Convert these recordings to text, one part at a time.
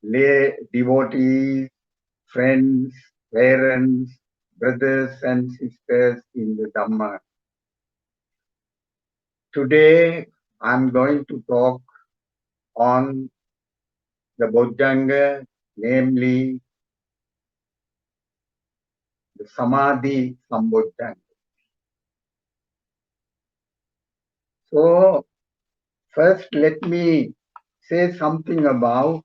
lay devotees, friends, parents, brothers and sisters in the Dhamma. Today, I'm going to talk on the Bhojjhanga, namely the Samadhi Sambojjhanga. So, first let me say something about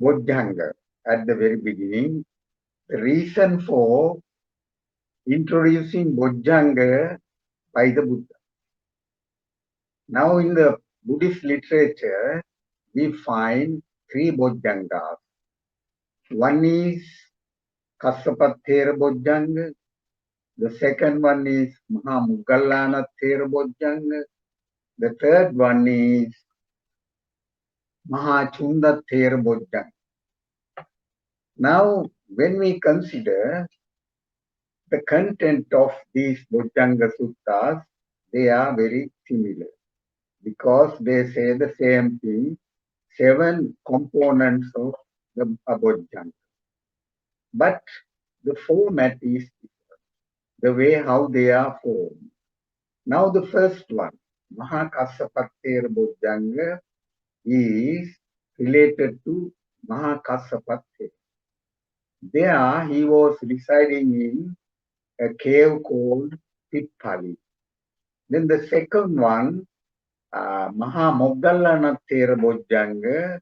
Bhojjhanga at the very beginning. The reason for introducing Bhojjhanga by the Buddha. Now in the Buddhist literature, we find three Bhojjhangas. One is Kassapathera Bhojjhanga. The second one is Mahamugallana Thera Bhojjhanga. The third one is Mahachunda Thera Bhojjhanga. Now, when we consider the content of these Bhojjhanga Suttas, they are very similar because they say the same thing, 7 components of the Bhojjhanga. But the format is different, the way how they are formed. Now the first one, Mahakassapathera Bhojjhanga, is related to Mahakassapathera. There he was residing in a cave called Pitpali. Then the second one, Mahamoggallana Thera Bhojjhanga,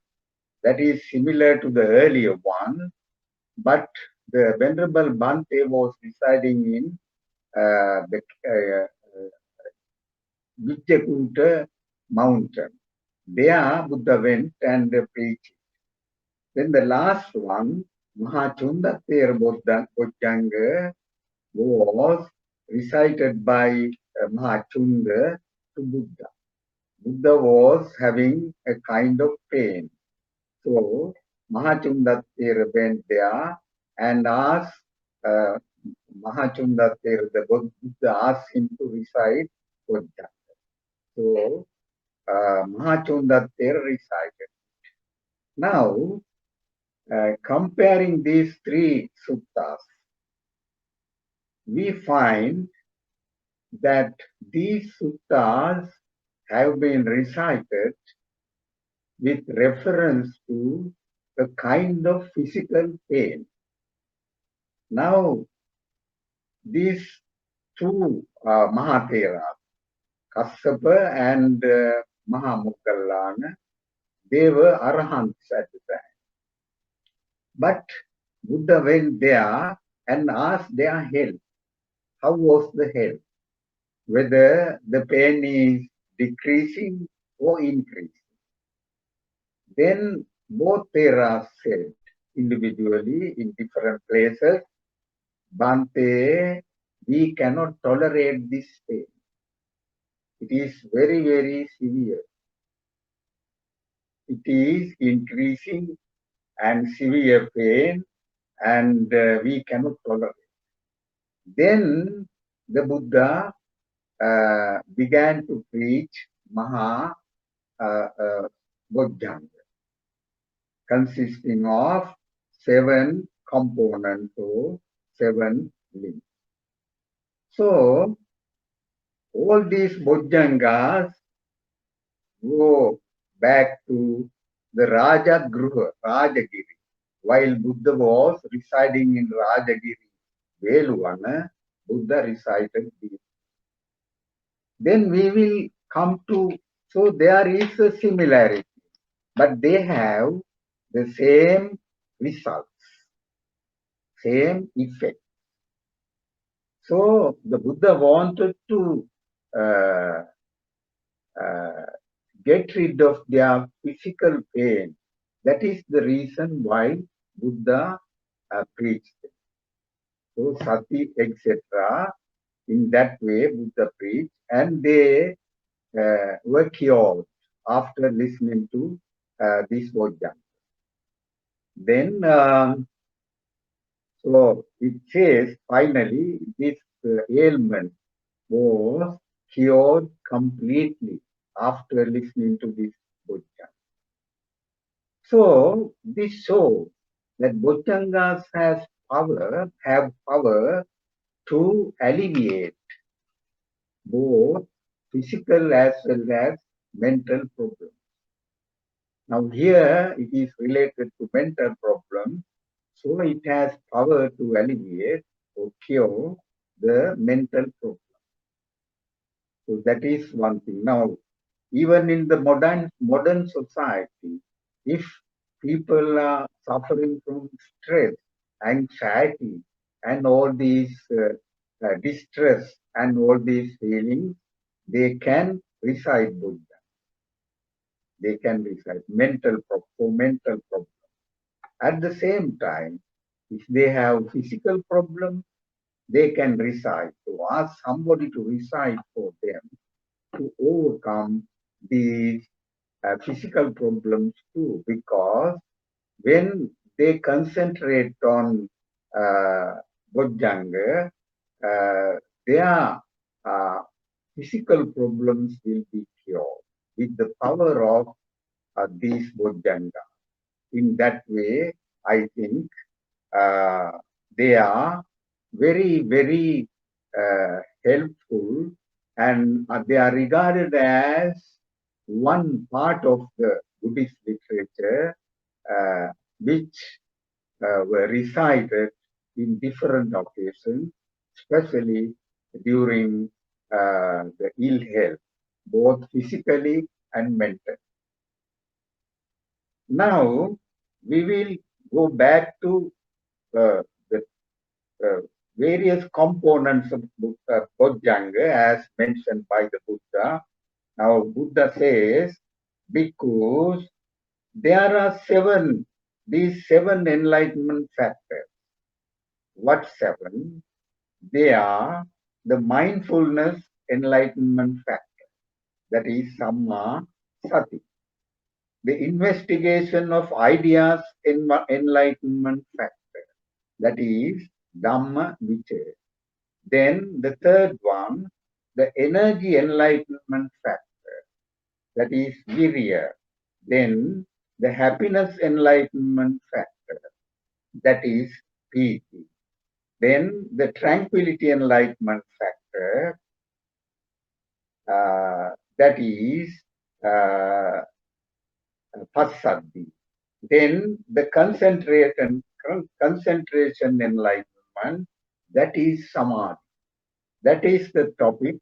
that is similar to the earlier one, but the Venerable Bhante was residing in the Wijethunga mountain. There Buddha went and preached. Then the last one, Mahachunda Thera Bhojjhanga, was recited by Mahachunda to Buddha. Buddha was having a kind of pain. So Mahachunda Thera went there and asked Mahachunda Thera, the Buddha asked him to recite Bhojjhanga. So Mahachunda Thera recited. Now, comparing these three suttas, we find that these suttas have been recited with reference to a kind of physical pain. Now, these two Mahatheras, Kassapa and Mahamukallana, they were arahants at the time. But Buddha went there and asked their health. How was the health? Whether the pain is decreasing or increasing. Then both Theras said individually in different places, Bhante, we cannot tolerate this pain. It is very, very severe. It is increasing and severe pain, and we cannot tolerate. Then the Buddha began to preach Maha Bhojjhanga, consisting of 7 components or 7 limbs. So, all these Bhojjhangas go back to the Rajagruha, Rajagiri. While Buddha was residing in Rajagiri, Veluvana, Buddha recited these. Then we will come to, so there is a similarity, but they have the same results, same effect. So the Buddha wanted to get rid of their physical pain. That is the reason why Buddha preached. So sati, etc. In that way, Buddha preached, and they were cured after listening to this Bhojjhanga. Then, so it says finally this ailment was cured completely after listening to this Bhojjhanga. So this shows that Bhojjhangas have power to alleviate both physical as well as mental problems. Now here it is related to mental problems, so it has power to alleviate or cure the mental problem. So that is one thing. Now, even in the modern society, if people are suffering from stress, anxiety, and all these distress and all these feelings, they can recite Buddha. They can recite mental problem. At the same time, if they have physical problems, they can recite. To ask somebody to recite for them to overcome these physical problems too, because when they concentrate on Bhojjhanga, uh, their uh, physical problems will be cured with the power of these Bhojjhanga. In that way, I think uh, they are very, very helpful, and they are regarded as one part of the Buddhist literature uh, which were recited in different occasions, especially during the ill health, both physically and mentally. Now, we will go back to the uh, various components of Bhojjhanga as mentioned by the Buddha. Now, Buddha says, because there are these seven enlightenment factors. What seven? They are the mindfulness enlightenment factor, that is Samma Sati. The investigation of ideas enlightenment factor, that is Dhamma Vichaya. Then the third one, the energy enlightenment factor, that is Virya. Then the happiness enlightenment factor, that is Piti. Then the tranquility enlightenment factor, that is Passaddhi. Then the concentration enlightenment, that is Samadhi. That is the topic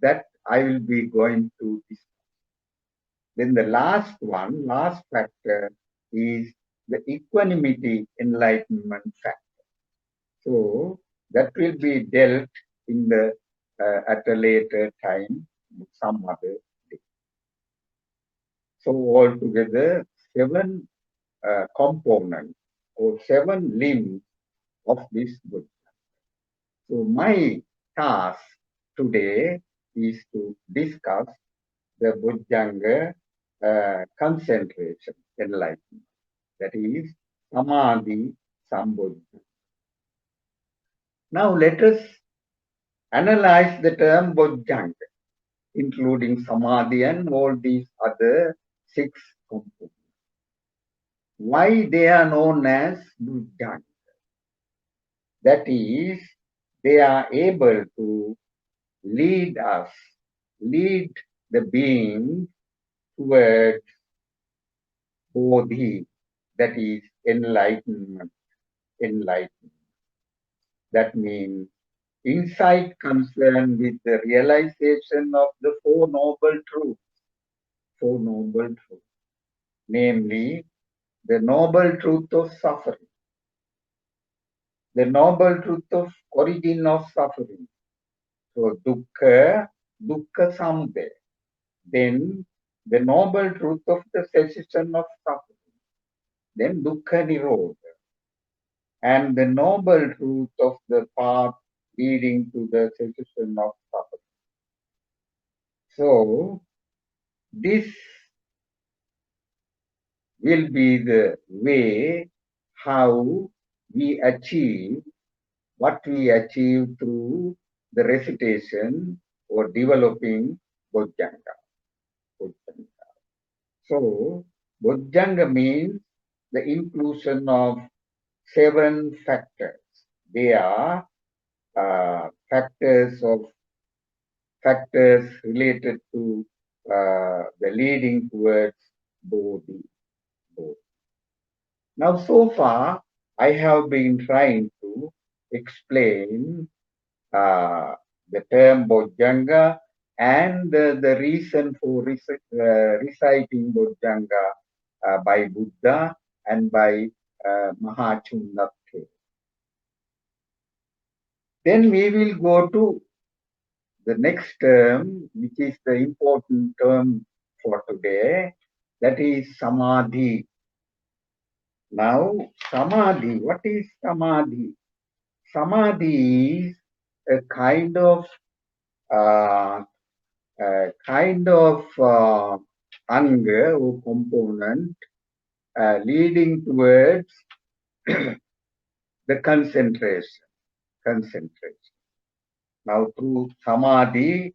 that I will be going to discuss. Then the last factor is the equanimity enlightenment factor. So that will be dealt in the at a later time, some other day. So altogether, seven components or seven limbs of this Buddha. So my task today is to discuss the Bhojjhanga concentration enlightenment, that is Samadhi Sambuddha. Now let us analyze the term Bhojjhanga, including Samadhi and all these other six components. Why they are known as Bhojjhanga? That is, they are able to lead the being towards Bodhi, that is enlightenment. That means insight concerned with the realization of the Four Noble Truths, namely the noble truth of suffering, the noble truth of origin of suffering. So dukkha samudaya. Then the noble truth of the cessation of suffering. Then dukkha nirodha. And the noble truth of the path leading to the cessation of suffering. So this will be the way how we achieve what we achieve through the recitation or developing Bhojjhanga. So Bhojjhanga means the inclusion of 7 factors. They are factors related to the leading towards bodhi. Now, so far, I have been trying to explain the term Bhojjhanga and the reason for reciting Bhojjhanga by Buddha and by Mahachunnatte. Then we will go to the next term, which is the important term for today, that is Samadhi. Now, Samadhi, what is Samadhi? Samadhi is a kind of anga or component leading towards the concentration. Now, through Samadhi,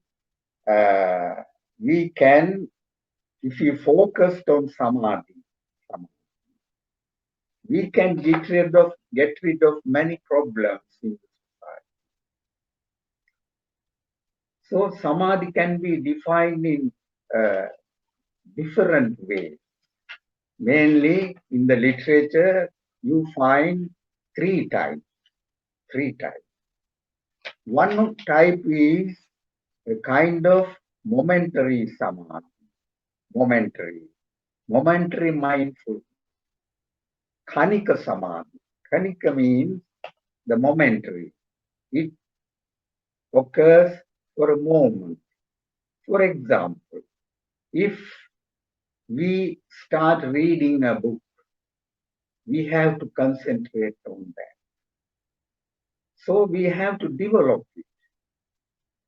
we can, if we focused on Samadhi, we can get rid of many problems in the society. So Samadhi can be defined in different ways. Mainly in the literature, you find 3 types. One type is a kind of momentary Samadhi, momentary mindfulness. Khanika Samadhi. Khanika means the momentary. It occurs for a moment. For example, if we start reading a book, we have to concentrate on that. So we have to develop it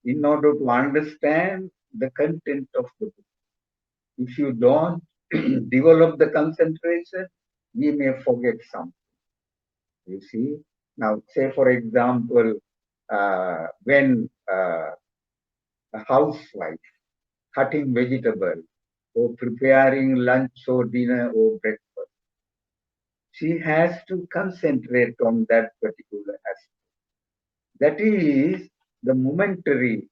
in order to understand the content of the book. If you don't develop the concentration, we may forget something. You see? Now, say for example, when a housewife cutting vegetable or preparing lunch or dinner or breakfast, she has to concentrate on that particular aspect. That is the momentary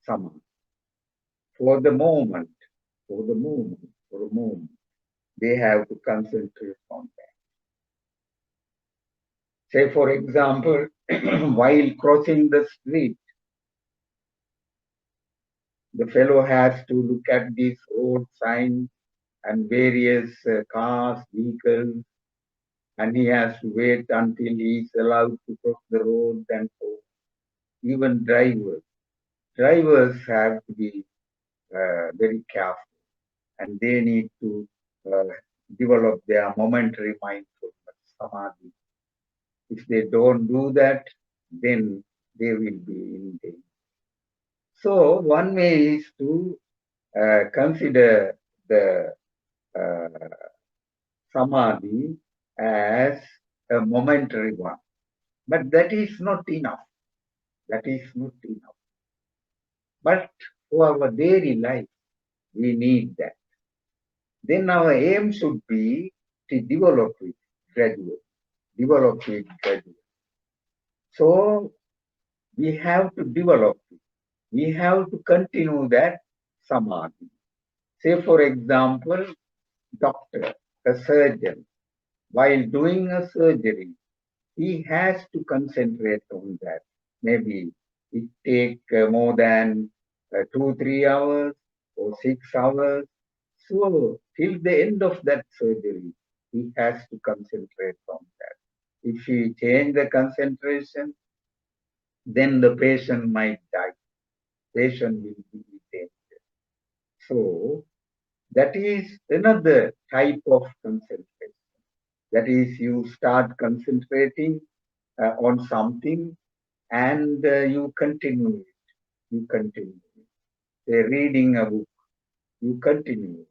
Samadhi. For the moment, they have to concentrate on that. Say, for example, while crossing the street, the fellow has to look at these road signs and various cars, vehicles, and he has to wait until he is allowed to cross the road and so on. Even drivers have to be very careful, and they need to develop their momentary mindfulness, Samadhi. If they don't do that, then they will be in danger. So one way is to consider the Samadhi as a momentary one. But that is not enough. But for our daily life, we need that. Then our aim should be to develop it gradually. So we have to develop it. We have to continue that Samadhi. Say for example, doctor, a surgeon, while doing a surgery, he has to concentrate on that. Maybe it takes more than 2-3 hours or 6 hours. So till the end of that surgery, he has to concentrate on that. If he change the concentration, then the patient might die. Patient will be in danger. So that is another type of concentration. That is, you start concentrating on something and you continue it. Say reading a book, you continue.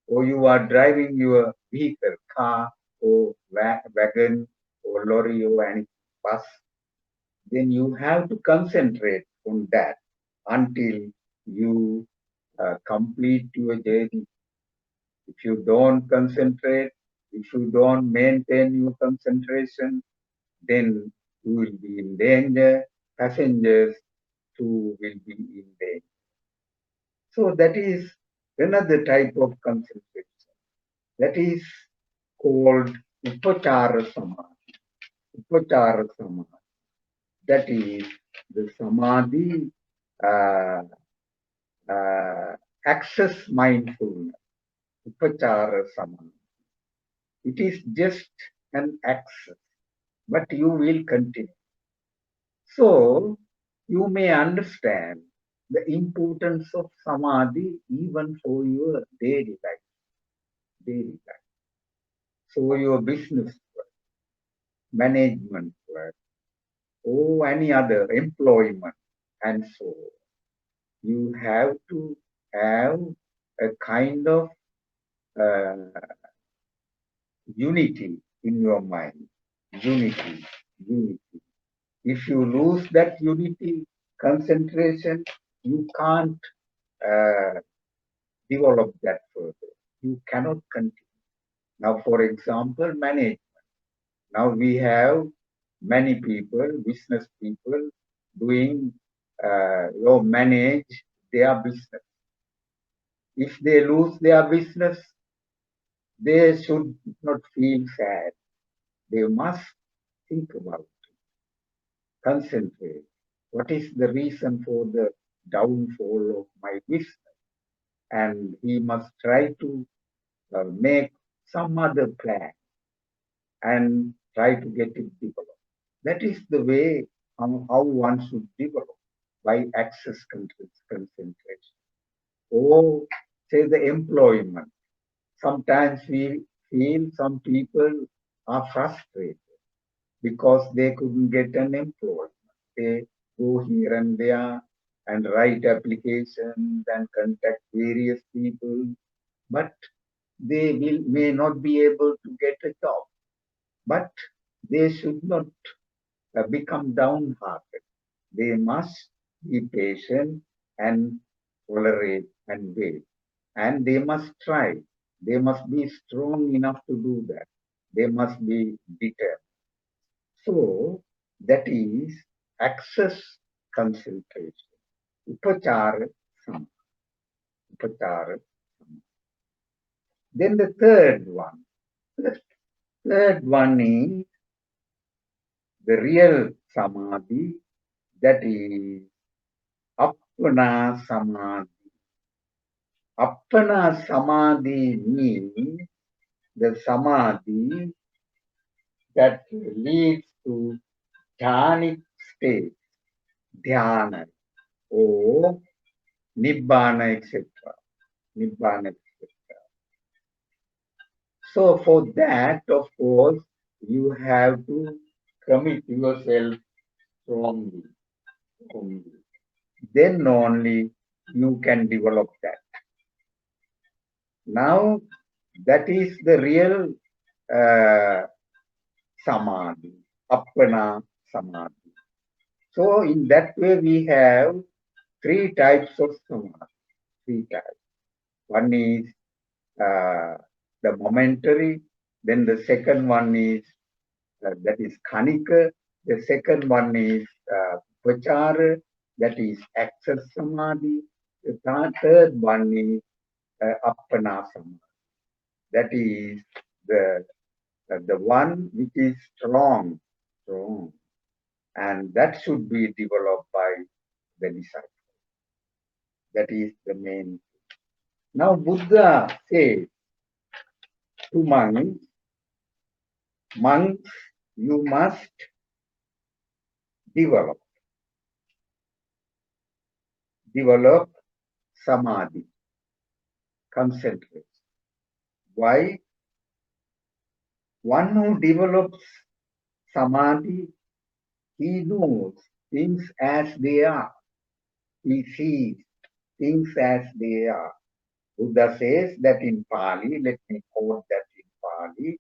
Or you are driving your vehicle, car or wagon or lorry or any bus, then you have to concentrate on that until you complete your journey. If you don't concentrate, if you don't maintain your concentration, then you will be in danger. Passengers too will be in danger. So that is another type of concentration. That is called Upachara Samadhi. Upachara Samadhi. That is the Samadhi uh, access mindfulness. Upachara Samadhi. It is just an access, but you will continue. So you may understand the importance of Samadhi even for your daily life. Daily life. So your business work, management work, or any other employment, and so on. You have to have a kind of uh, unity in your mind. Unity, unity. If you lose that unity, concentration, you can't uh, develop that further. You cannot continue. Now, for example, management. Now we have many people, business people, doing or manage their business. If they lose their business, they should not feel sad. They must think about it, concentrate. What is the reason for the downfall of my business? And he must try to make some other plan and try to get it developed. That is the way how one should develop by access concentration. Or say the employment. Sometimes we feel some people are frustrated because they couldn't get an employment. They go here and there and write applications and contact various people, but they may not be able to get a job. But they should not become downhearted. They must be patient and tolerate and wait. And they must try. They must be strong enough to do that. They must be determined. So that is access concentration. Upachara Sama. Upachara Sama. Then the third one. The third one is the real Samadhi. That is Appana Samadhi. Appana Samadhi means the Samadhi that leads to jhanic state, dhyana, or nibbana, etc. Nibbana, etc. So for that, of course, you have to commit yourself strongly. Then only you can develop that. Now, that is the real Samadhi, Appana Samadhi. So in that way, we have three types of Samadhi. Three types. One is the momentary. Then the second one is that is Khanika. The second one is Vachara, that is access Samadhi. The third one is Appana Samadhi. That is the one which is strong, and that should be developed by the disciple. That is the main. Now Buddha says to monks, you must develop samadhi, concentration. Why? One who develops samadhi, he knows things as they are. He sees things as they are. Buddha says that in Pali, let me quote that in Pali.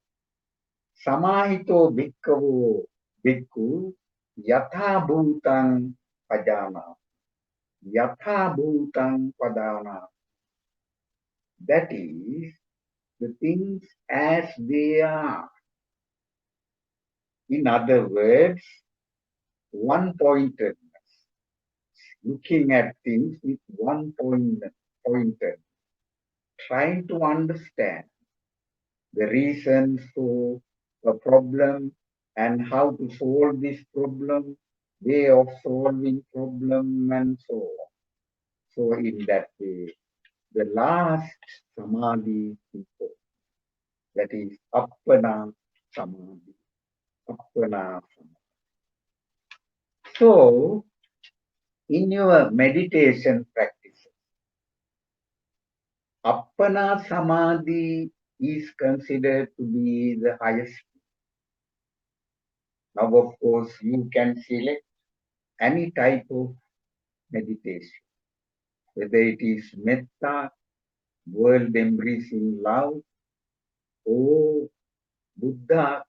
Samahito bhikkhavo bhikkhu yatha bhutang padana. Yatha bhutang padana. That is, the things as they are. In other words, one-pointedness, looking at things with one-pointed, trying to understand the reasons for a problem and how to solve this problem, way of solving problem, and so on. So in that way, the last samadhi is important. That is appana samadhi. Appana samadhi. So in your meditation practice, appana samadhi is considered to be the highest. Now, of course, you can select any type of meditation, whether it is metta, world embracing love, or Buddha,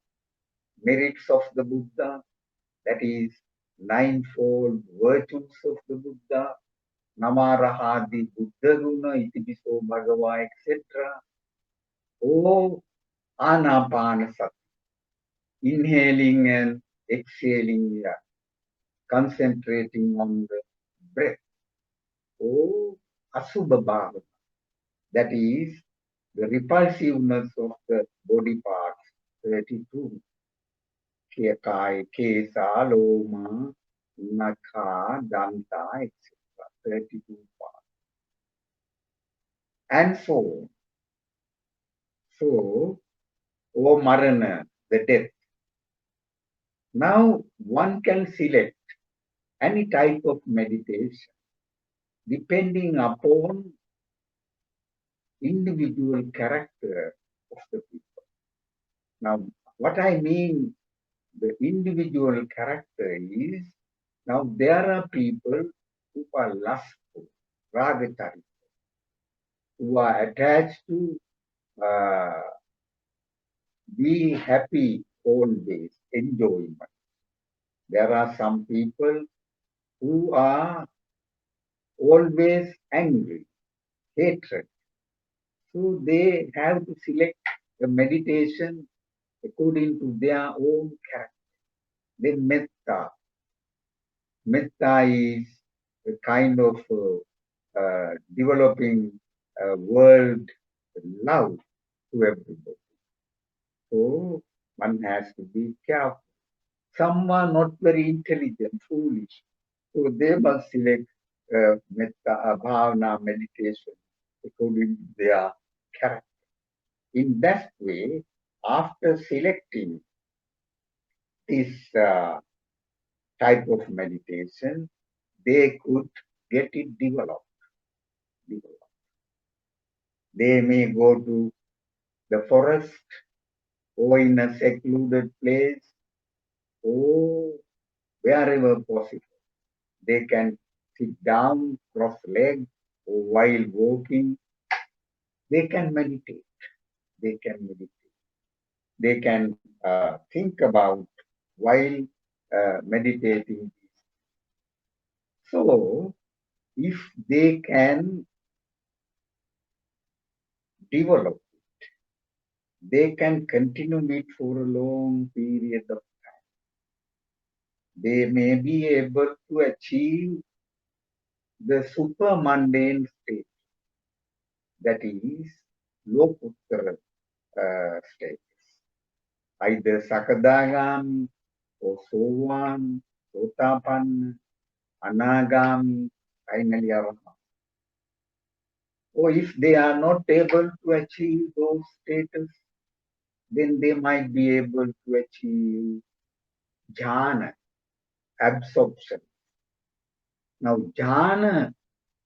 merits of the Buddha, that is, ninefold virtues of the Buddha, Namarahadi Buddha Guna, Itipiso Bhagava, etc., or Anapanasati, inhaling and exhaling, concentrating on the breath, or Asubha Bhava, that is, the repulsiveness of the body parts, 32. Kai, Kesa, Loma, Naka, Danta, etc. 32 parts. And so on. So, O Marana, the death. Now, one can select any type of meditation depending upon individual character of the people. Now, what I mean the individual character is, now there are people who are lustful, ragatari, who are attached to be happy always, enjoyment. There are some people who are always angry, hatred. So they have to select the meditation according to their own character. Then metta. Metta is a kind of developing world love to everybody. So one has to be careful. Some are not very intelligent, foolish. So they must select metta, bhavana, meditation according to their character. In that way, after selecting this type of meditation, they could get it developed. They may go to the forest or in a secluded place or wherever possible. They can sit down, cross legs, or while walking, they can meditate. They can meditate. They can think about while meditating. So, if they can develop, they can continue it for a long period of time. They may be able to achieve the super mundane state, that is, lokuttara status, either sakadagami or sovan, sotapanna, anagami, finally arahant. Or if they are not able to achieve those status, then they might be able to achieve jhana, absorption. Now, jhana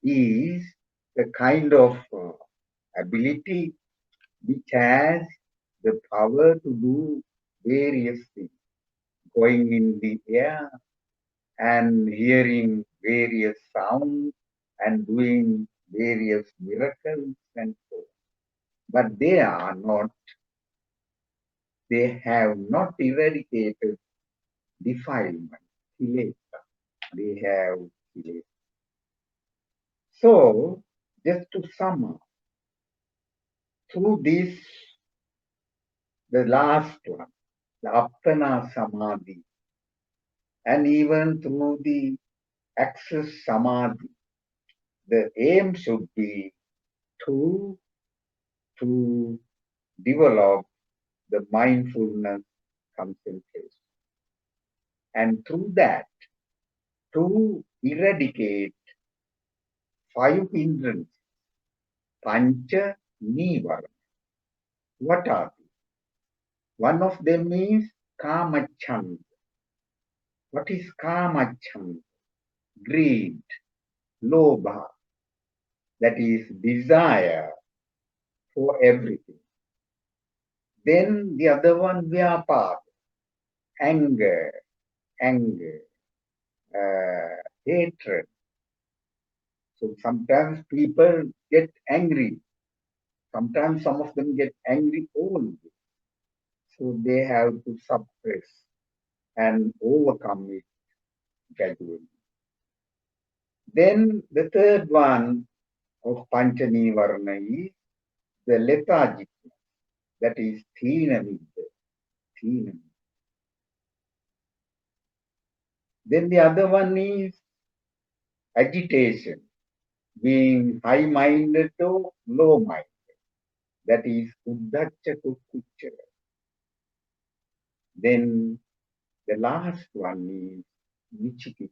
is the kind of ability which has the power to do various things, going in the air and hearing various sounds and doing various miracles and so on. But they have not eradicated defilement, kilesa. They have kilesa. So, just to sum up, through this, the last one, the Appana Samadhi, and even through the access Samadhi, the aim should be to, to develop the mindfulness concentration. And through that, to eradicate 5 hindrances, pancha nivara. What are they? One of them is kamachand. What is kamachand? Greed, lobha, that is desire for everything. Then the other one, vyapada, anger, hatred. So sometimes people get angry. Sometimes some of them get angry only. So they have to suppress and overcome it gradually. Then the third one of Panchanivarna is the lethargic, that is Thina Vidya. Then the other one is agitation, being high-minded or low-minded, that is Uddhacha Kukucha. Then the last one is Vichikicha,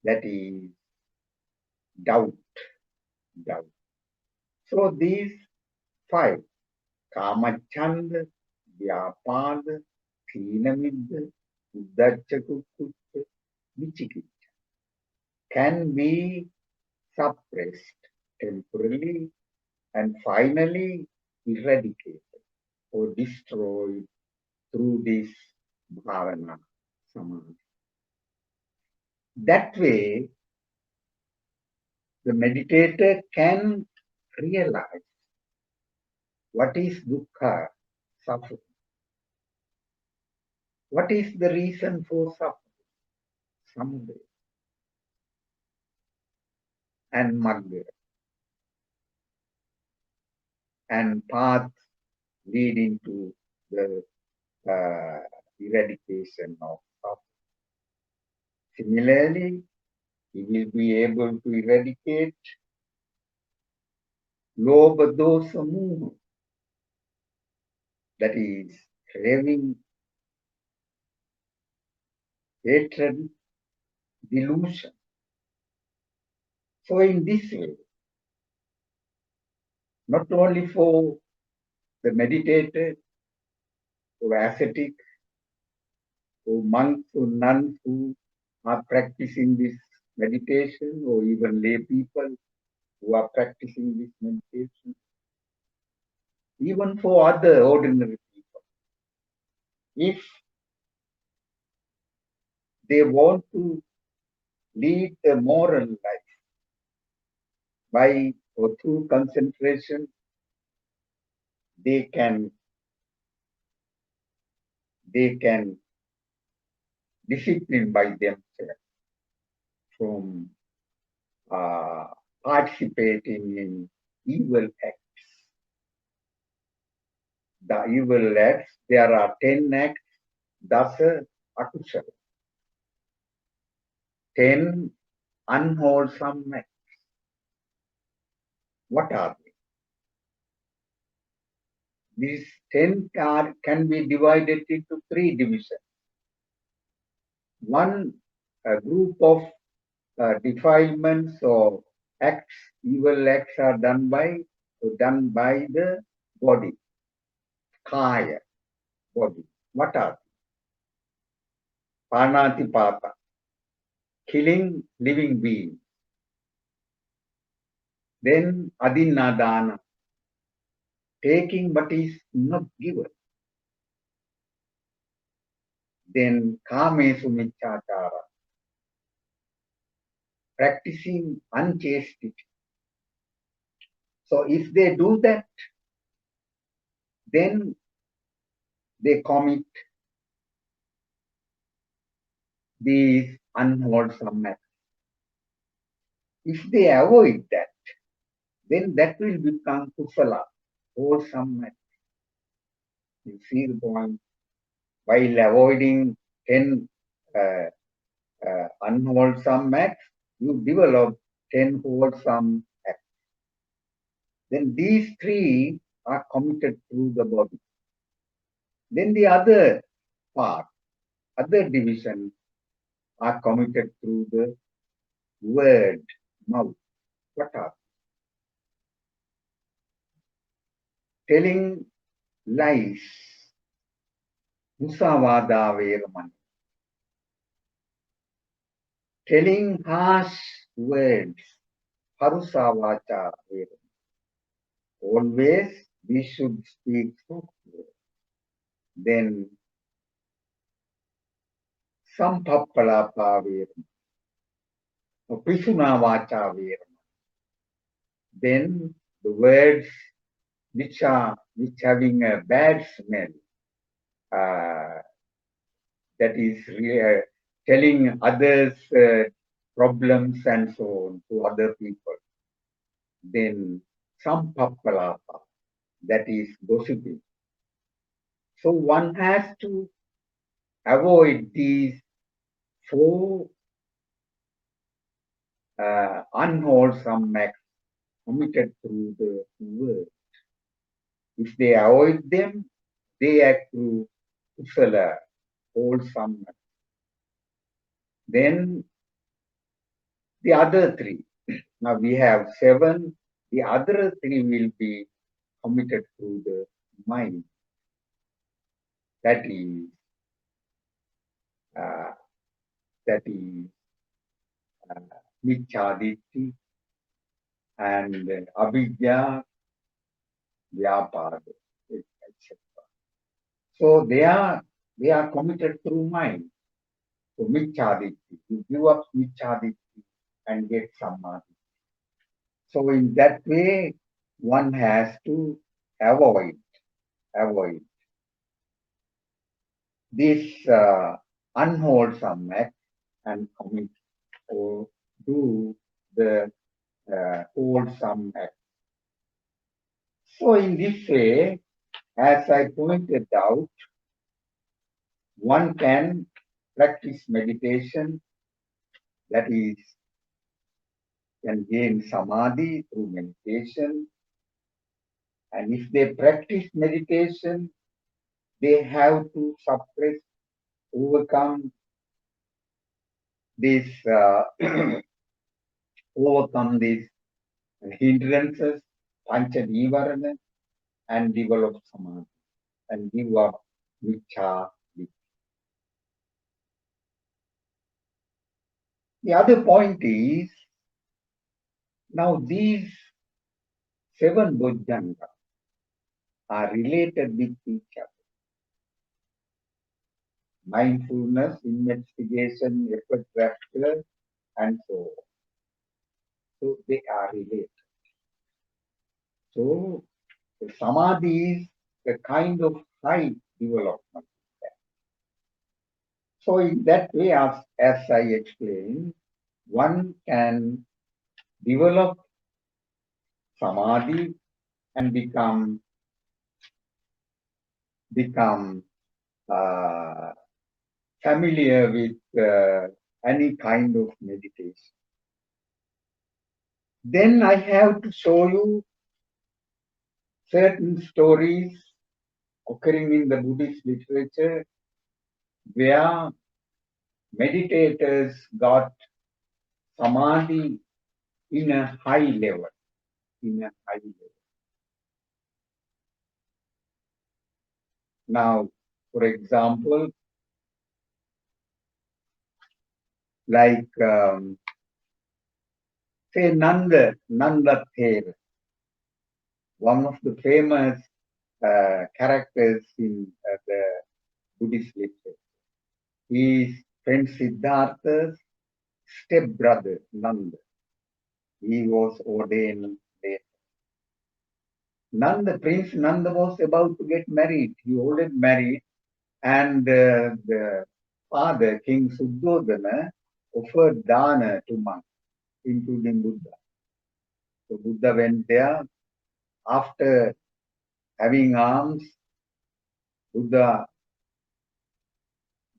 that is doubt. So these 5, Kamachand, Vyapad, Thinamid, Uddhachakukut, Vichikicha, can be suppressed temporarily and finally eradicated or destroyed through this bhavana samadhi. That way, the meditator can realize what is dukkha, suffering. What is the reason for suffering? Samadhi and magga and path leading to the eradication of suffering. Similarly, he will be able to eradicate lobha dosa moha, that is craving, hatred, delusion. So in this way, not only for the meditator, or ascetic, or monks or nuns who are practicing this meditation, or even lay people who are practicing this meditation, even for other ordinary people, if they want to lead a moral life by or through concentration, they can discipline by themselves from participating in evil acts. The evil acts, there are 10 acts, dasa akusala, 10 unwholesome acts. What are they? These 10 can be divided into 3 divisions. One, a group of defilements or acts, evil acts are done by the body, kaya, body. What are they? Pranatipata, killing living beings. Then adinadana, taking what is not given. Then kamesu michachara, practicing unchastity. So if they do that, then they commit these unwholesome acts. If they avoid that, then that will become kusala, wholesome act. You see the point? While avoiding 10 unwholesome acts, you develop 10 wholesome acts. Then these three are committed through the body. Then the other part, other divisions are committed through the word, mouth. What are telling lies, musavada veramani, telling harsh words, parusavacha veramani. Always we should speak soft words. Then sampappalapa veramani, pisuna veramani. Then the words which having a bad smell, that is telling others problems and so on to other people. Then sampappalapa, that is gossiping. So one has to avoid these four unwholesome acts committed through the word. If they avoid them, they act through kusala, wholesome. Then the other three. Now we have 7. The other 3 will be committed through the mind. That is uh, Michaditi and Abhidya, Vyapada, etc. So they are committed through mind. So Michaditi, you give up Michaditi and get Samadhi. So in that way, one has to avoid this unwholesome act and commit or do the wholesome act. So in this way, as I pointed out, one can practice meditation, that is, can gain samadhi through meditation. And if they practice meditation, they have to suppress, overcome these hindrances, pancha nivarana, and develop samadhi and give up vichya. The other point is, now these 7 Bhojjhanga are related with each other. Mindfulness, investigation, effort factor, and so on. So they are related. So the samadhi is a kind of high development. So in that way, as I explained, one can develop samadhi and become familiar with any kind of meditation. Then I have to show you certain stories occurring in the Buddhist literature where meditators got samadhi in a high level. Now, for example, like say Nanda Thera, one of the famous characters in the Buddhist literature. He is friend Siddhartha's stepbrother, Nanda. He was ordained later. Prince Nanda was about to get married. He already married, and the father, King Suddhodana, offered dana to monks, including Buddha. So Buddha went there. After having arms, Buddha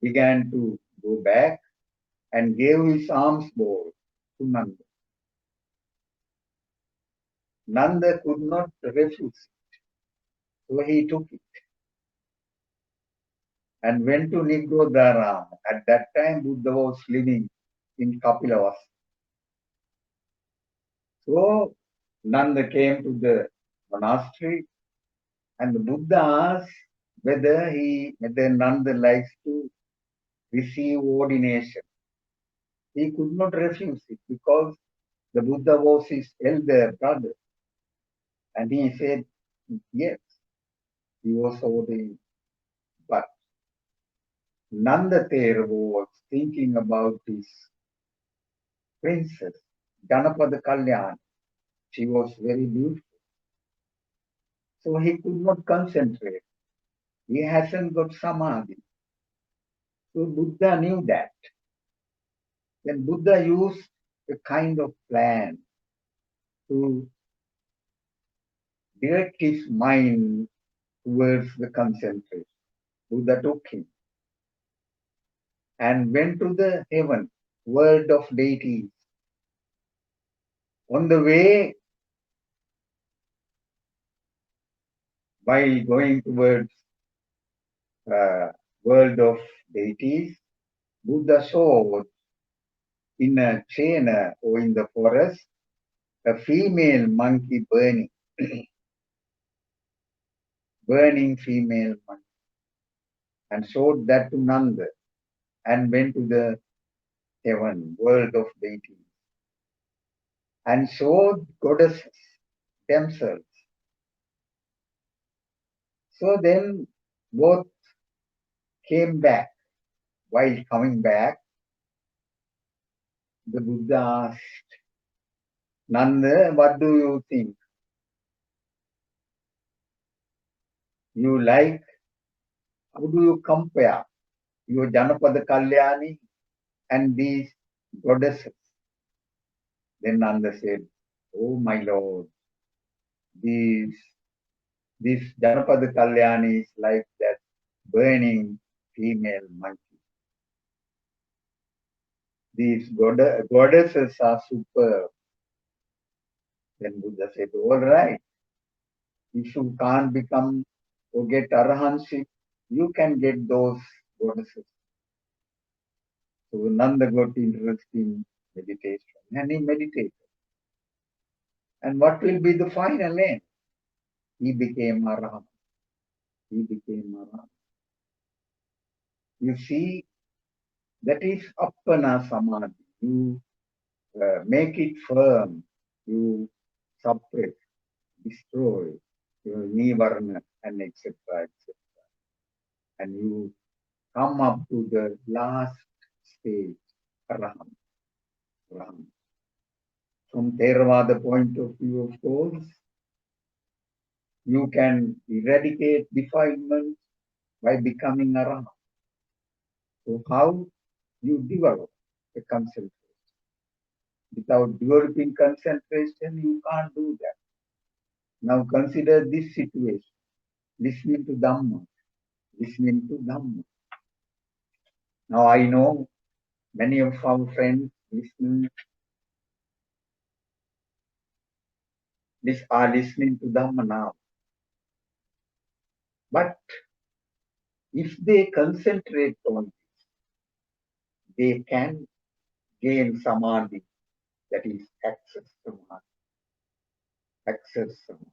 began to go back and gave his alms bowl to Nanda. Nanda could not refuse, so he took it and went to Nigrodharam. At that time, Buddha was living in Kapilavas. So Nanda came to the monastery, and the Buddha asked whether Nanda likes to receive ordination. He could not refuse it because the Buddha was his elder brother. And he said, yes, he was ordained. But Nanda Thera was thinking about his princess, Janapada Kalyan. She was very beautiful. So he could not concentrate. He hasn't got Samadhi. So Buddha knew that. Then Buddha used a kind of plan to direct his mind towards the concentration. Buddha took him and went to the heaven, world of deities. On the way, while going towards world of deities, Buddha saw in a chain or in the forest a female monkey burning female monkey, and showed that to Nanda and went to the heaven, world of deities, and showed goddesses themselves. So then both came back. While coming back, the Buddha asked, Nanda, what do you think? You like, how do you compare your Janapada Kalyani and these goddesses? Then Nanda said, oh my Lord, this Janapada Kalyani is like that burning female monkey. These goddesses are superb. Then Buddha said, all right, if you can't become or get arahantship, you can get those goddesses. So Nanda got interested in meditation and he meditated. And what will be the final end? He became arahant. He became arahant. You see, that is appana samadhi. You make it firm. You suppress, destroy your nivarna and etc. etc. And you come up to the last stage, arahant. From Theravada point of view, of course, you can eradicate defilement by becoming arahant. So how you develop the concentration? Without developing concentration, you can't do that. Now consider this situation. Listening to Dhamma. Listening to Dhamma. Now I know many of our friends are listening to Dhamma now. But if they concentrate on this, they can gain Samadhi, that is access Samadhi. Access Samadhi.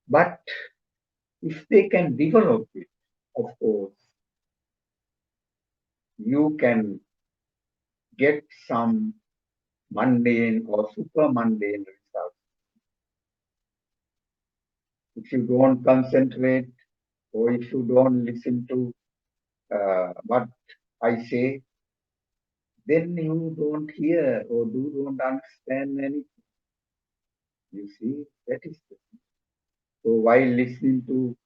But if they can develop it, of course, you can get some mundane or super mundane results. If you don't concentrate or if you don't listen to what I say, then you don't hear or don't understand anything. You see, that is the thing. So while listening to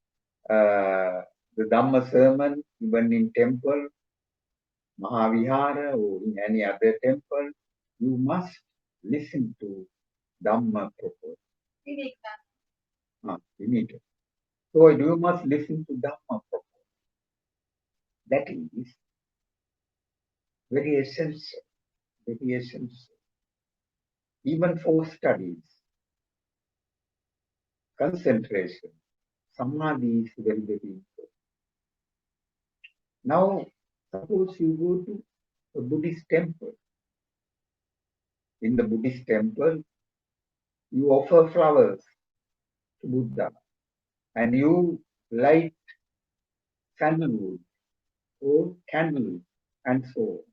the Dhamma sermon, even in temple, Mahavihara or in any other temple, you must listen to Dhamma properly. Immediately. So you must listen to Dhamma properly. That is very essential, very essential. Even for studies, concentration, Samadhi is very, very important. Now, suppose you go to a Buddhist temple. In the Buddhist temple, you offer flowers to Buddha and you light sandalwood or candles and so on.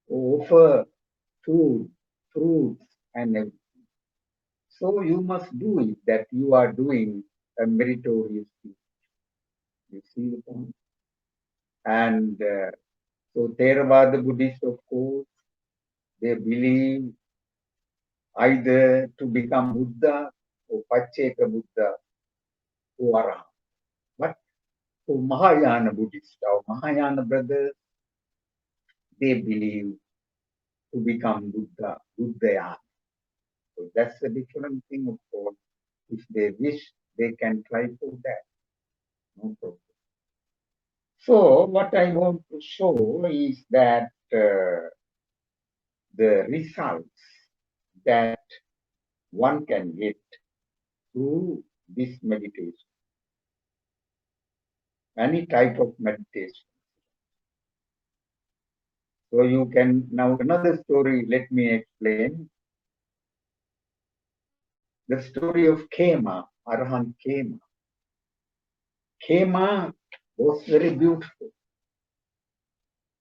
Or offer food, fruits and everything. So you must do it that you are doing a meritorious thing. You see the point? And so Theravada Buddhists, of course, they believe either to become Buddha or Pacceka Buddha or Arahant. But for Mahayana Buddhists, our Mahayana brothers, they believe to become Buddha, Buddhaya. So that's a different thing, of course. If they wish, they can try for that. No problem. So what I want to show is that the results that one can get through this meditation, any type of meditation. So you can, now another story, let me explain. The story of Khema, Arahant Khema. Khema was very beautiful.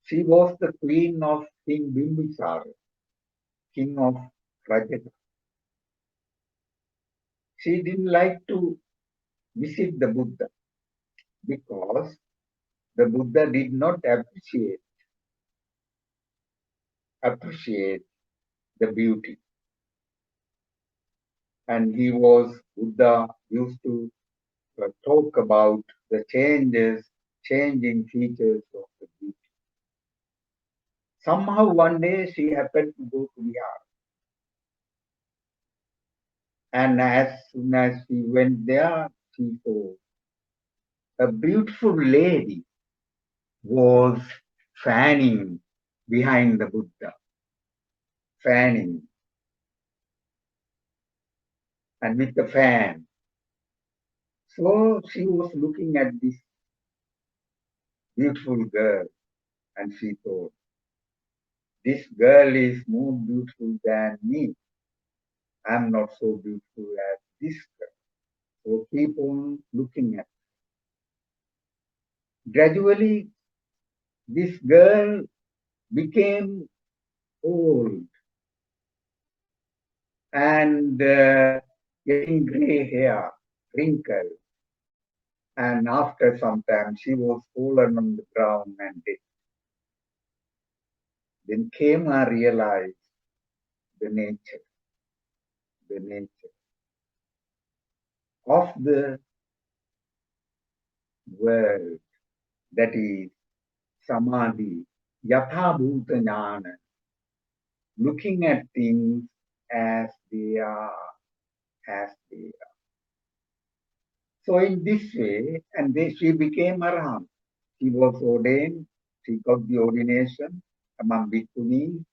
She was the queen of King Bimbisara, king of Rajasthan. She didn't like to visit the Buddha because the Buddha did not appreciate the beauty. And Buddha used to talk about the changing features of the beauty. Somehow one day she happened to go to Bihar. And as soon as she went there, she saw a beautiful lady was fanning behind the Buddha, fanning, and with the fan. So she was looking at this beautiful girl and she thought, this girl is more beautiful than me. I'm not so beautiful as this girl. So keep on looking at her. Gradually, this girl became old and getting gray hair, wrinkled. And after some time, she was fallen on the ground and dead. Then Kema realized the nature of the world, that is Samadhi, Yatha Bhuta Jnana, looking at things as they are, as they are. So in this way, and then she became Arahant. She was ordained, she got the ordination among Bhikkhunis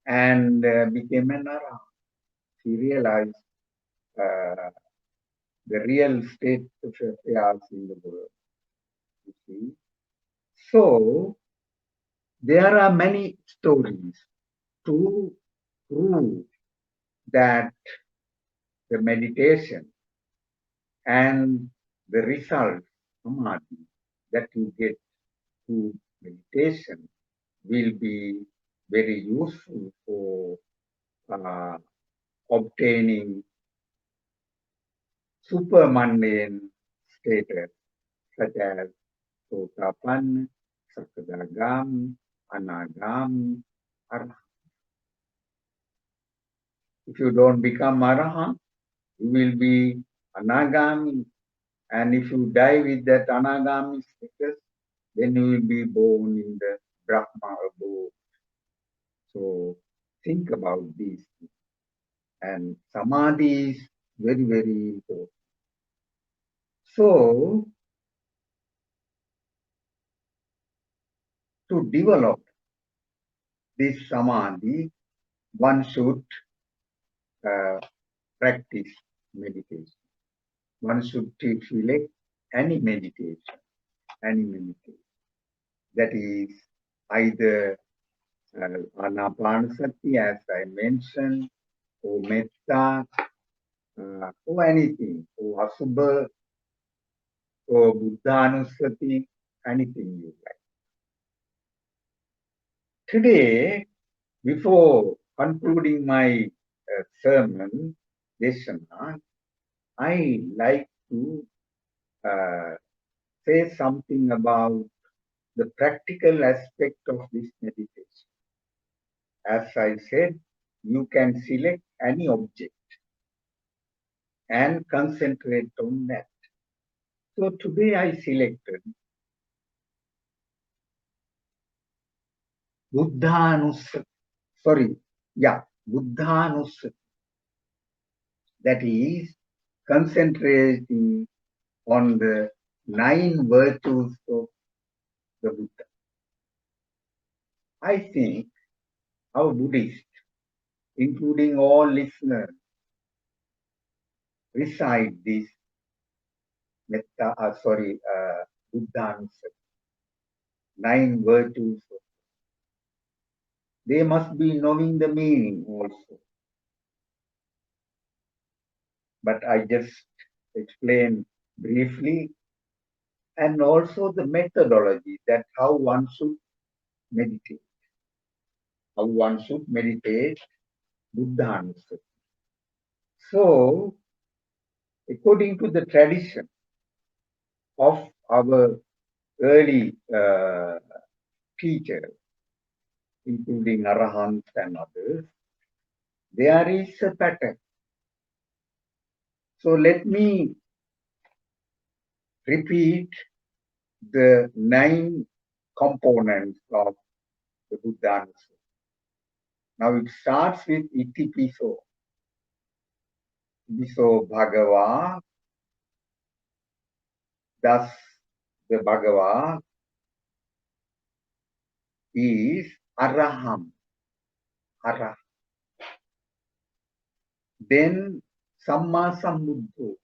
and became an Arahant. She realized the real state of affairs in the world. You see? So there are many stories to prove that the meditation and the result, Samadhi, that you get through meditation will be very useful for obtaining supermundane status such as Sotapanna, Sakadagami, Anagami, Arahant. If you don't become Arahant, you will be Anagami. And if you die with that Anagami status, then you will be born in the Brahma abode. So think about these things. And Samadhi is very, very important. So, to develop this Samadhi, one should uh, practice meditation. One should select any meditation, any meditation. That is either Anapanasati, as I mentioned, or Metta, or anything, or Asubha, or Buddhanusati, anything you like. Today, before concluding my sermon, Deshana, I like to uh, say something about the practical aspect of this meditation. As I said, you can select any object and concentrate on that. So today I selected Buddhanusati. Buddhanusati. That is concentrating on the 9 virtues of the Buddha. I think our Buddhists, including all listeners, recite this Buddhanusati, 9 virtues. They must be knowing the meaning also. But I just explain briefly, and also the methodology, that how one should meditate. How one should meditate Buddhanussati. So, according to the tradition of our early teachers, including Arahants and others, there is a pattern. So let me repeat the 9 components of the Buddhanussati. Now it starts with Itipiso. Itipiso Bhagava. Thus, the Bhagava is Araham. Araham. Then Samma Sambuddho.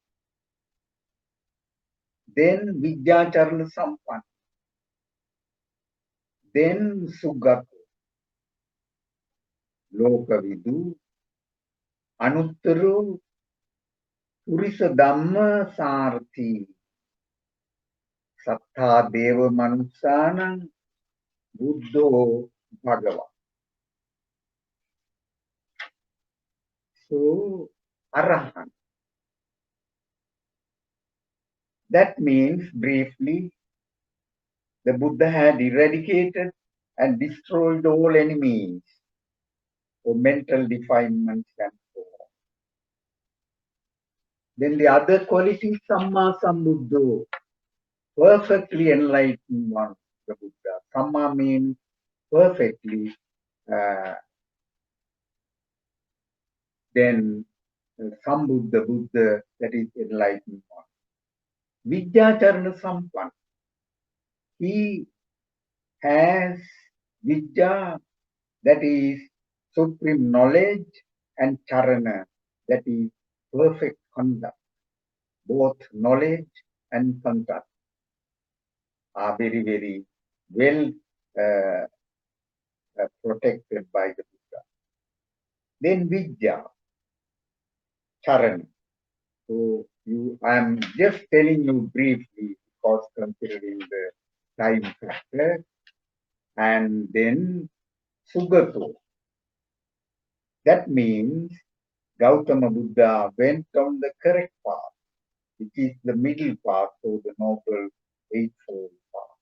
Then Vidyacharana Sampanna. Then Sugato. Lokavidu. Anuttaro. Purisa Dhamma Sarthi. Sattha Deva Manusana. Buddho Bhagava. So, Arahant. That means, briefly, the Buddha had eradicated and destroyed all enemies or mental defilements and so on. Then the other quality, Samma Sambuddho, perfectly enlightened one, the Buddha. Samma means perfectly, then Sambuddha, Buddha, that is enlightened one. Vidyacharana Sampanna. He has Vidya, that is supreme knowledge, and Charana, that is perfect conduct. Both knowledge and conduct are very, very well protected by the Buddha. Then Vidya, Charana. So I am just telling you briefly because considering the time factor. And then Sugato. That means Gautama Buddha went on the correct path, which is the middle path, so the Noble Eightfold Path.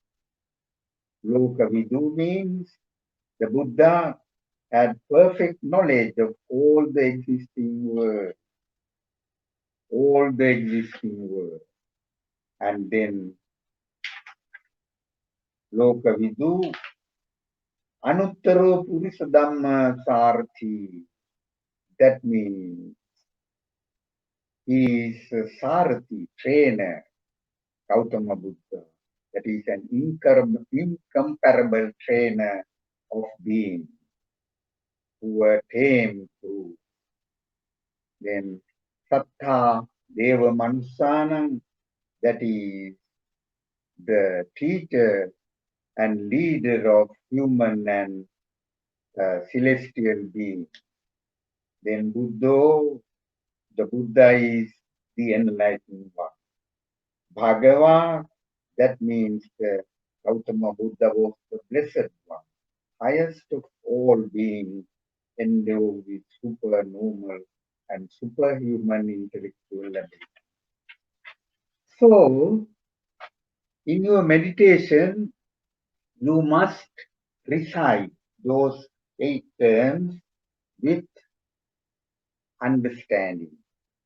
Lokavidu means the Buddha had perfect knowledge of all the existing worlds. All the existing worlds. And then Lokavidu, Anuttaro Purisa Dhamma Sarathi. That means he is a Sarathi, trainer, Gautama Buddha. That is an incomparable trainer of being who were tamed through. Then Sattha Deva Manusanam, that is the teacher and leader of human and celestial beings. Then Buddha, the Buddha is the enlightened one. Bhagava, that means the Gautama Buddha was the blessed one, highest of all beings, endowed with supernormal and superhuman intellectual ability. So, in your meditation, you must recite those 8 terms with understanding,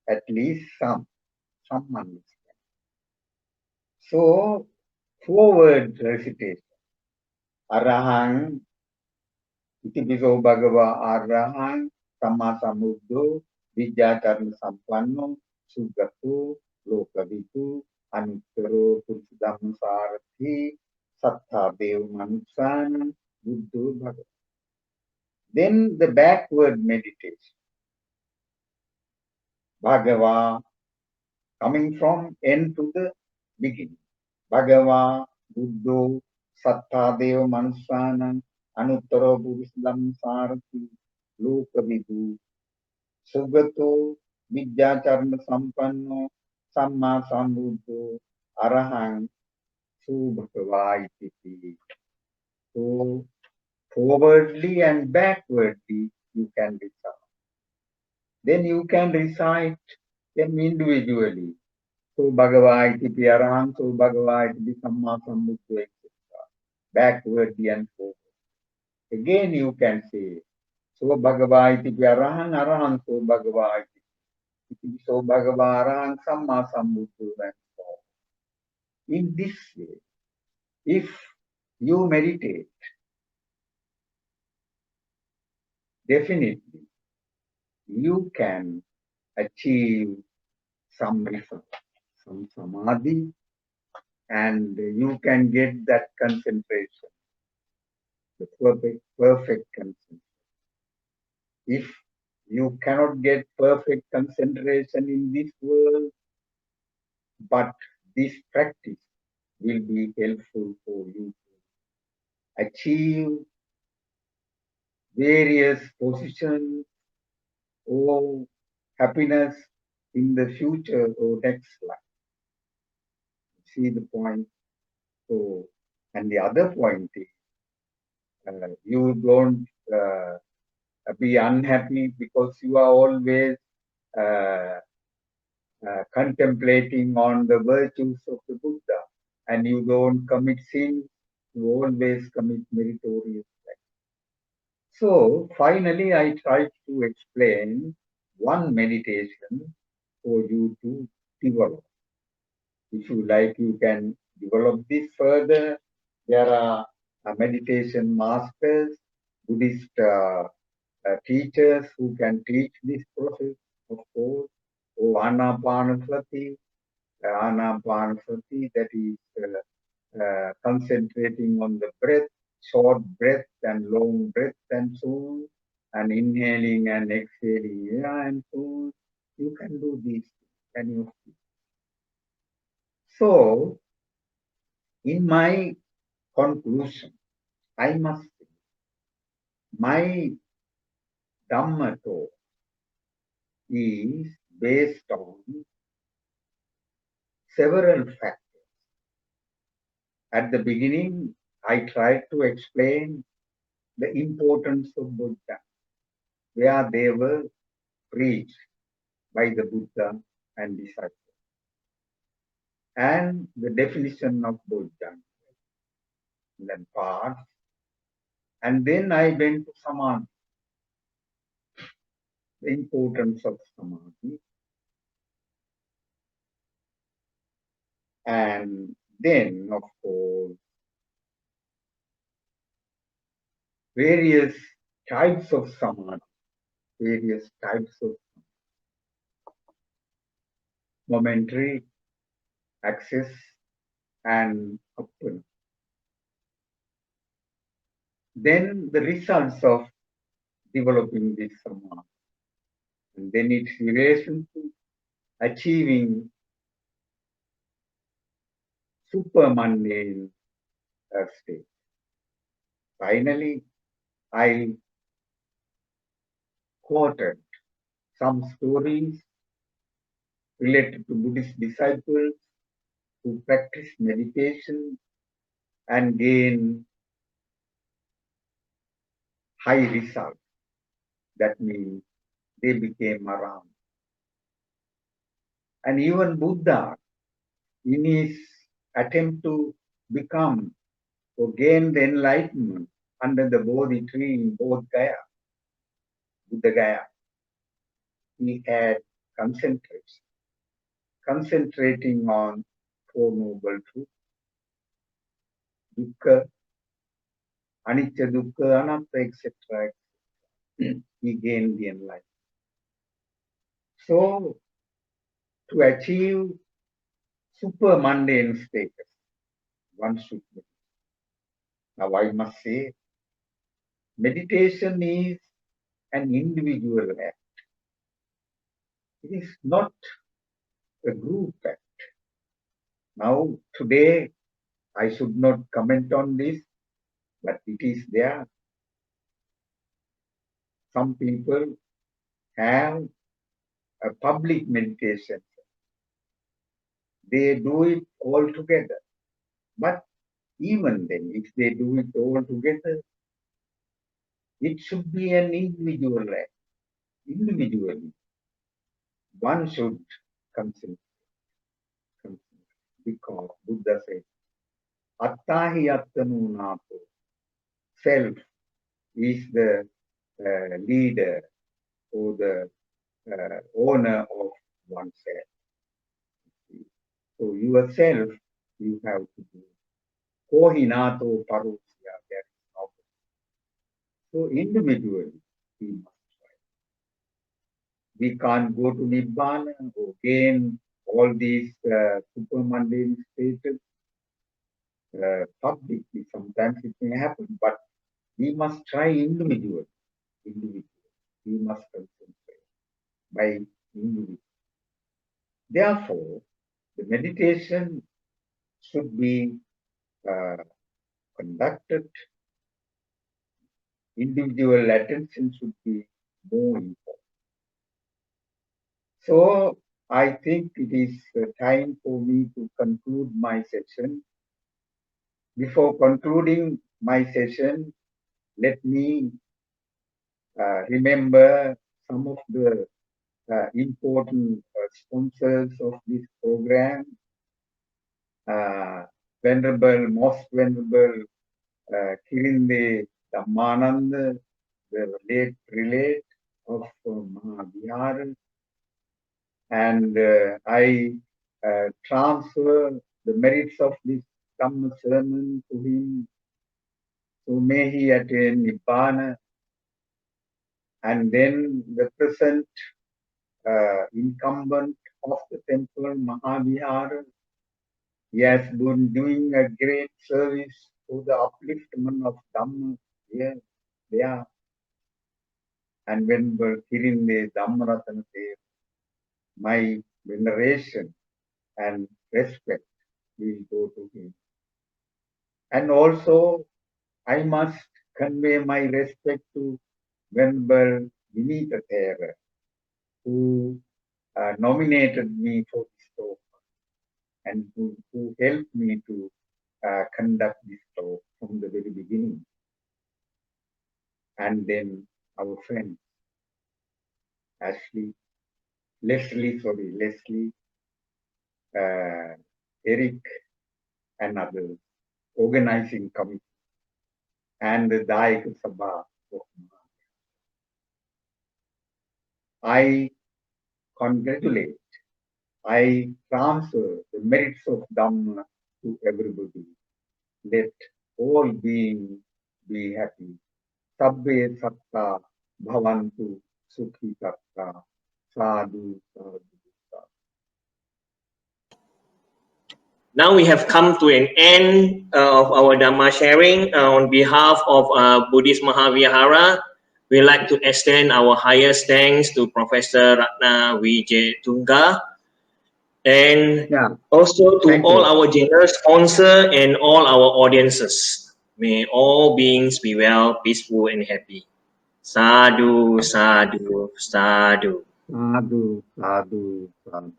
at least some understanding. So, forward recitation. Arahang, itipiso bhagava arahang, sama samuddo, vidyacharana sampanno, sugato, lokavitu, anuttaro pursidam sarathi, sattha dev manusana, buddho bhagava. Then the backward meditation. Bhagava, coming from end to the beginning. Bhagava, Buddho, Sattadeva Manusana, Anuttara Purislam Sarati, Lokavidu, Sugato, Vidyacharana Sampanno, Samma Sambuddho, Arahang, Subhagava iti. So, forwardly and backwardly you can recite. Then you can recite them individually. So Bhagava iti Arahang, so Bhagava iti Samma Sambuddho, etc. Backwardly and forward. Again you can say, so Bhagava iti Arahang, Arahang, so Bhagava iti, so Bhagava Arahang, Samma Sambuddho, and so on. In this way, if you meditate, definitely you can achieve some result, some Samadhi, and you can get that concentration, the perfect concentration. If you cannot get perfect concentration in this world, but this practice will be helpful for you to achieve various positions or happiness in the future or next life. See the point? So, and the other point is, you don't be unhappy because you are always uh, contemplating on the virtues of the Buddha, and you don't commit sin, you always commit meritorious acts. So finally, I tried to explain one meditation for you to develop. If you like, you can develop this further. There are meditation masters, Buddhist teachers who can teach this process, of course. Or Anapanasati, that is concentrating on the breath, short breath and long breath and so on, and inhaling and exhaling air and so on. You can do these, any of these. So, in my conclusion, I must say, my Dhamma talk is based on several factors. At the beginning, I tried to explain the importance of Buddha, where they were preached by the Buddha and disciples, and the definition of Bhojjhanga, then parts, and then I went to Samadhi, the importance of Samadhi, and then, of course, various types of samadhi, various types of momentary, access, and open. Then the results of developing this samadhi, and then its relation to achieving super mundane state. Finally, I quoted some stories related to Buddhist disciples who practice meditation and gain high results. That means they became around. And even Buddha, in his attempt to become or gain the enlightenment under the Bodhi tree in Bodh Gaya, Buddha Gaya, he had concentrating on Four Noble Truths, dukkha, anicca, dukkha, anatta, etc. He gained the enlightenment. So, to achieve super mundane status, one should meditate. Now, I must say, meditation is an individual act. It is not a group act. Now, today, I should not comment on this, but it is there. Some people have a public meditation. They do it all together. But even then, if they do it all together, it should be an individual act. Individually, one should consider. Because Buddha said, Attahi Attanunato, self is the leader or the owner of oneself. So yourself, you have to do. Kohinato parusya, that is opposite. So individually, we must try. We can't go to Nibbana or gain all these super mundane status publicly. Sometimes it may happen, but we must try individually. We must concentrate by individual. Therefore, the meditation should be conducted. Individual attention should be more important. So, I think it is time for me to conclude my session. Before concluding my session, let me remember some of the important sponsors of this program. Most venerable Kirinde Dhammananda, the late prelate of Mahavihara, and I transfer the merits of this Dhamma sermon to him. So may he attain Nibbana. And then the present incumbent of the temple, Mahavihara, he has been doing a great service to the upliftment of Dhamma here, there. And when Kirinde Dhammaratana says, my veneration and respect will go to him. And also, I must convey my respect to Venerable Vinita Thera, who nominated me for this talk and who helped me to conduct this talk from the very beginning. And then our friend Leslie, Eric, and others, organizing committee, and the Dayak Sabha of I congratulate, I transfer the merits of Dhamma to everybody. Let all beings be happy. Sabbe satta bhavantu sukhitatta. Sadhu, sadhu, sadhu. Now we have come to an end of our Dhamma sharing. On behalf of Buddhist Mahavihara, we'd like to extend our highest thanks to Professor Rathna Wijethunga, and also to all our generous sponsors and all our audiences. May all beings be well, peaceful, and happy. Sadhu, sadhu, sadhu. Sadhu, sadhu, sadhu.